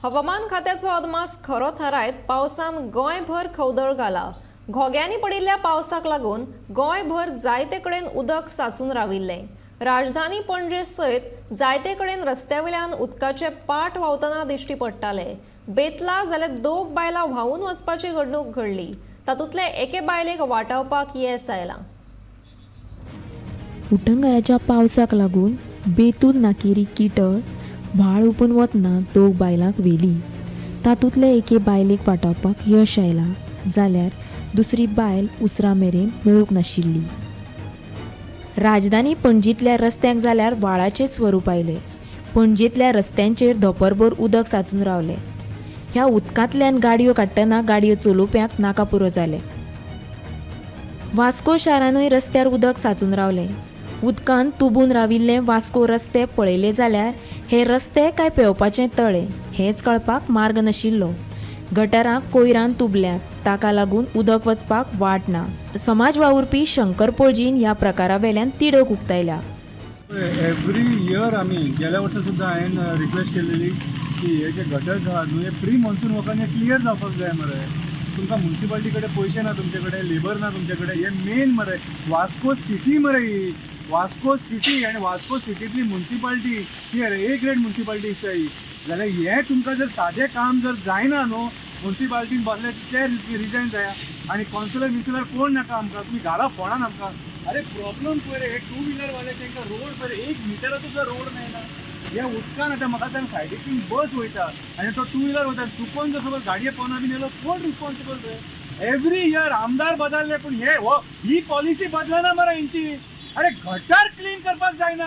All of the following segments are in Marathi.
हवामान खात्याचो अदमास खरो थारायत पावसान गोंयभर खवदळ घाला। घोग्यांनी पडिल्ल्या पावसाक लागून गोंयभर जायते कडेन उदक साचून राविल्ले। राजधानी पणजे सयत जायते कडेन रस्त्यावयल्यान उदकाचे पाट व्हांवतना दिश्टी पडटाले। बेतला जाल्यार दोग बायलां व्हांवून वचपाची घडणूक घडली। तातूंतले एके बायलेक वाटावपाक येस आयलां। उटंगराच्या पावसाक लागून बेतूल नाकेरी किटळ व्हाळ उपन वतना दोग बायलांक व्हेली। तातूंतले एके बायलेक वाटावपाक यश आयलां जाल्यार दुसरी बायल उसरा मेरेन मेळूंक नाशिल्ली। राजधानी पणजींतल्या रस्त्यांक जाल्यार व्हाळाचें स्वरूप आयलें। पणजेंतल्या रस्त्यांचेर धोंपरभर उदक साचून रावलें। ह्या उदकांतल्यान गाडयो काडटना गाडयो चलोवप्यांक नाकापुरो जाले। वास्को शारानूय रस्त्यार उदक साचून रावलें। उदकान तुबून राविल्ले वास्को रस्ते पळयले जाल्यार हे रस्ते काय पेंवपाचें तळें हेंच कळपाक मार्ग नाशिल्लो। गटारां कोयरान तुबल्यात, ताका लागून उदक वचपाक वाट ना। समाज वावुरपी शंकर पळजीन ह्या प्रकारा वेल्यान तिडक उक्तायल्या। एवरी इयर आम्ही गेल्या वर्सा सुद्धा हांवें रिक्वेस्ट केलेली की हे जे गटर्स आहात न्हू हे प्री मॉन्सून वखदां क्लियर जावपाक जाय मरे। तुमकां म्युन्सिपालिटी कडेन पयशे ना, तुमचे कडेन लेबर ना, तुमचे कडेन हे मेन मरे वास्को सिटी मरे ही वास्को सिटी आनी वास्को सिटींतली म्युन्सिपालिटी ही ए ग्रेड म्युन्सिपालिटी दिसता ही। जाल्यार हे तुमकां जर सादें काम जर जायना न्हू म्युन्सिपालिटीन बसले ते रिजायन जाया आनी कॉन्सलर कोण नाका आमकां, तुमी घाला फोंडान आमकां। अरे प्रॉब्लम पळय रे, हे टू व्हिलर वाले तांकां रोड पळय 1 मिटराचो सुद्दां रोड मेळना। ह्या उदकान आतां म्हाका सांग सायडीच्यान बस वयता आनी तो टू व्हिलर वयता, चुकोन जर समज गाडये पोवना बीन येयलो कोण रिस्पॉन्सिबल रे? एवरी इयर आमदार बदलले पूण ही पॉलिसी बदलना मरे हेंची। अरे गटर क्लीन करपाक जायना,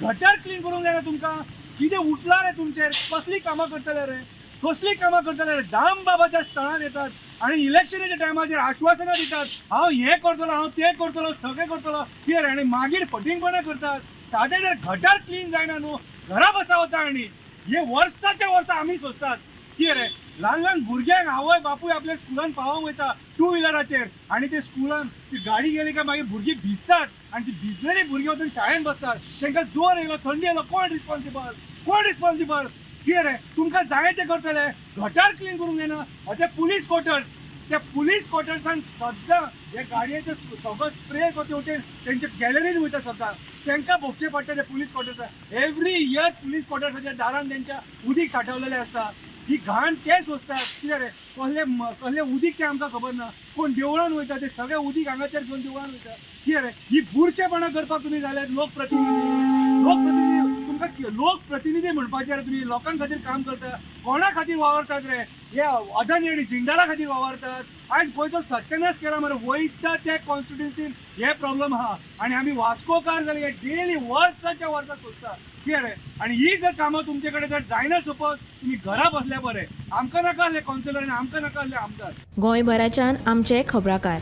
गटर क्लीन करूंक जायना तुमकां? कितें उठला रे तुमचेर? कसली कामां करतले रे, कसली कामां करतले रे? दाम बाबाच्या स्थळान येतात आनी इलेक्शनाच्या टायमाचेर आश्वासनां दितात, हांव हें करतलो, हांव तें करतलो, सगळें करतलो कितें आनी मागीर फटिंगपणां करतात। सादें जर गटर क्लीन जायना न्हू घरा बसावता आनी हे वर्साच्या वर्सा आमी सोंसतात कितें रे? ल्हान ल्हान भुरग्यांक आवय बापूय आपल्या स्कुलान पावोंक वयता टू व्हिलराचेर आनी ते स्कुलान ती गाडी गेली काय मागीर भुरगीं भिजतात आनी ती भिजलेली भुरगीं वचून शाळेन बसतात। तांकां जोर येयलो, थंडी येयलो, कोण रिस्पॉन्सिबल? कोण रिस्पॉन्सिबल? कितें रे? तुमकां जाय ते करतले, गटर क्लीन करूंक जायना। ते पुलीस क्वॉर्टर्स, त्या पुलीस क्वॉर्टर्सान सद्दां हे गाडयेचे सगळो स्प्रे कोटेवटेन तेंचे गॅलरीन वयता सद्दां, तांकां भोगचें पडटा ते पुलीस क्वॉर्टर्सान। एवरी इयर पुलीस क्वॉर्टर्साच्या दारान तेंच्या उदीक सांठवलेलें आसता। ही घाण ते सोंसतात कितें रे? कसलें उदीक तें आमकां खबर ना, कोण देवळान वयता ते सगळें उदीक हांगाचेर घेवन देवळान वयता कितें रे? ही बुरशेपणां करपाक तुमी जाल्यार लोकप्रतिनिधी तुमकां लोकप्रतिनिधी म्हणपाचे रे तुमी? लोकां खातीर काम करता, कोणा खातीर वावरतात रे? हे अदानी आनी जिंदाला खातीर वावरतात। आयज गोंयचो सत्यानाश केला मरे, वयता त्या कॉन्स्टिट्युन्सीन हे प्रॉब्लेम आहा आनी आमी वास्कोकार जाले हे डेली वर्साच्या वर्सा सोंसता कितें रे? आनी ही जर कामां तुमचे कडेन जर जायना सपोज तुमी घरा बसल्या बरे, आमकां नाका आसले कॉन्सिलर आनी आमकां नाका आसले आमदार। गोंयभराच्यान आमचे खबराकार।